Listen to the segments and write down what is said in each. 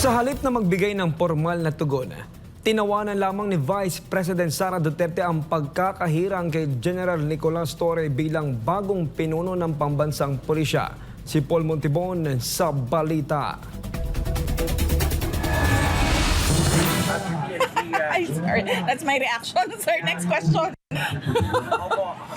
Sa halip na magbigay ng formal na tugon, tinawanan lamang ni Vice President Sara Duterte ang pagkakahirang kay General Nicolas Torre bilang bagong pinuno ng pambansang pulisya. Si Paul Montibon sa balita. Sir, that's my reaction. Sir, next question.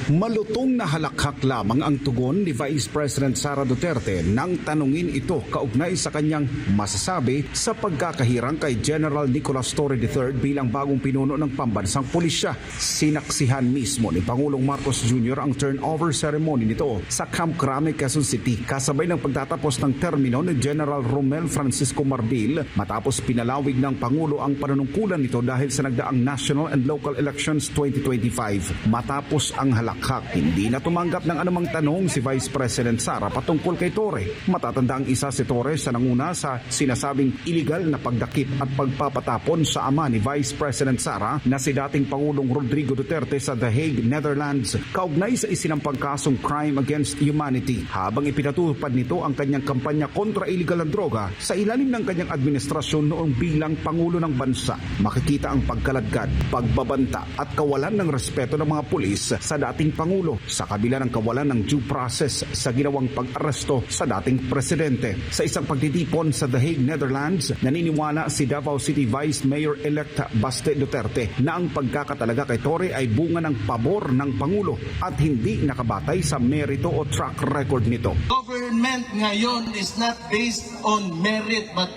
Malutong na halakhak lamang ang tugon ni Vice President Sara Duterte nang tanungin ito kaugnay sa kanyang masasabi sa pagkakahirang kay General Nicolas Torre III bilang bagong pinuno ng pambansang pulisya. Sinaksihan mismo ni Pangulong Marcos Jr. ang turnover ceremony nito sa Camp Crame, Quezon City kasabay ng pagtatapos ng termino ni General Romel Francisco Marbil matapos pinalawig ng Pangulo ang panunungkulan nito dahil sa nagdaang national and local elections 2025. Matapos ang halakhak, hindi na tumanggap ng anumang tanong si Vice President Sara patungkol kay Torre. Matatandang isa si Torre sa nanguna sa sinasabing iligal na pagdakip at pagpapatapon sa ama ni Vice President Sara na si dating Pangulong Rodrigo Duterte sa The Hague, Netherlands, kaugnay sa isinampang kasong crime against humanity. Habang ipinatupad nito ang kanyang kampanya kontra iligal na droga sa ilalim ng kanyang administrasyon noong bilang Pangulo ng bansa, makikita ang pagkaladkad, pagbabanta at kawalan ng respeto ng mga pulis sa dating Pangulo sa kabila ng kawalan ng due process sa ginawang pag-aresto sa dating presidente. Sa isang pagtitipon sa The Hague, Netherlands, naniniwala si Davao City Vice Mayor-elect Baste Duterte na ang pagkakatalaga kay Torre ay bunga ng pabor ng Pangulo at hindi nakabatay sa merito o track record nito. Government ngayon is not based on merit, but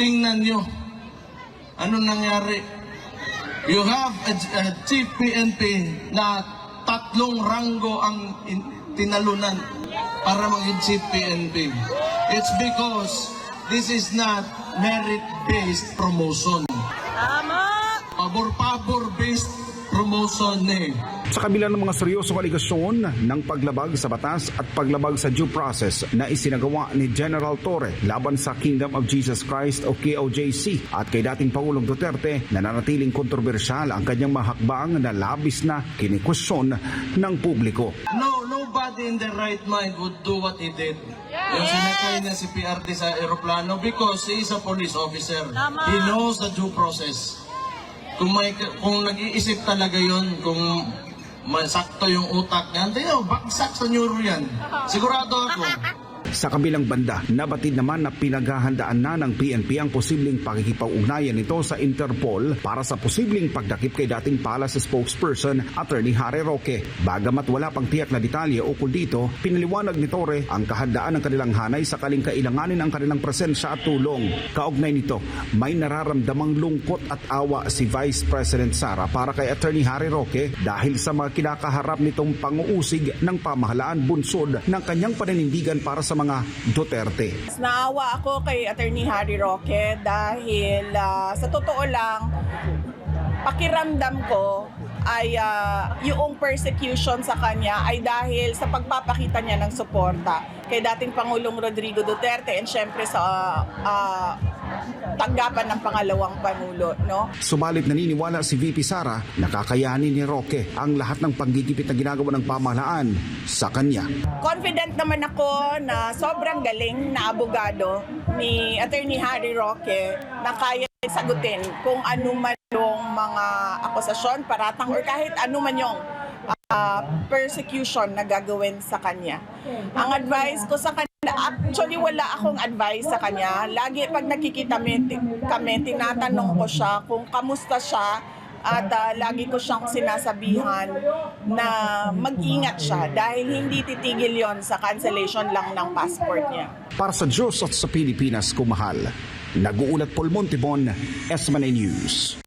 tingnan nyo anong nangyari. You have a chief PNP na 3 ranggo ang tinalunan para maging chief PNP. It's because this is not merit-based promotion. Pabor-pabor-based promotion eh. Sa kabila ng mga seryosong aligasyon ng paglabag sa batas at paglabag sa due process na isinagawa ni General Torre laban sa Kingdom of Jesus Christ o KOJC at kay dating Pangulong Duterte, nananatiling kontrobersyal ang kanyang mahakbang na labis na kinikwestiyon ng publiko. Nobody in their right mind would do what he did. Yung sinakay niya si PRT sa aeroplano because he is a police officer. He knows the due process. Kung nag-iisip talaga yon, kung masakto yung utak niya, hindi yun, bagsak sa neuro yan. Sigurado ako. Sa kabilang banda, nabatid naman na pinaghahandaan na ng PNP ang posibleng pakikipag-ugnayan nito sa Interpol para sa posibleng pagdakip kay dating Palace spokesperson Attorney Harry Roque. Bagamat wala pang tiyak na detalye ukol dito, pinaliwanag ni Torre ang kahandaan ng kanilang hanay sakaling kailanganin ang kanilang presensya at tulong. Kaugnay nito, may nararamdamang lungkot at awa si Vice President Sara para kay Attorney Harry Roque dahil sa mga kinakaharap nitong panguusig ng pamahalaan bunsod ng kanyang paninindigan para sa mga Duterte. Naawa ako kay Attorney Harry Roque dahil sa totoo lang, pakiramdam ko ay yung persecution sa kanya ay dahil sa pagpapakita niya ng suporta kay dating Pangulong Rodrigo Duterte and syempre sa tanggapan ng pangalawang Pangulo, no? Subalit naniniwala si VP Sara na kakayanin ni Roque ang lahat ng panggigipit na ginagawa ng pamahalaan sa kanya. Confident naman ako na sobrang galing na abogado ni Attorney Harry Roque na kaya sagutin kung ano man yung mga akusasyon, paratang or kahit ano man yung persecution na gagawin sa kanya. Ang advice ko sa kanya, actually wala akong advice sa kanya. Lagi pag nakikita kami, tinatanong ko siya kung kamusta siya at lagi ko siyang sinasabihan na mag-ingat siya dahil hindi titigil yon sa cancellation lang ng passport niya. Para sa Diyos at sa Pilipinas, kumahal. Nag-uulat Paul Montibon, SMNA News.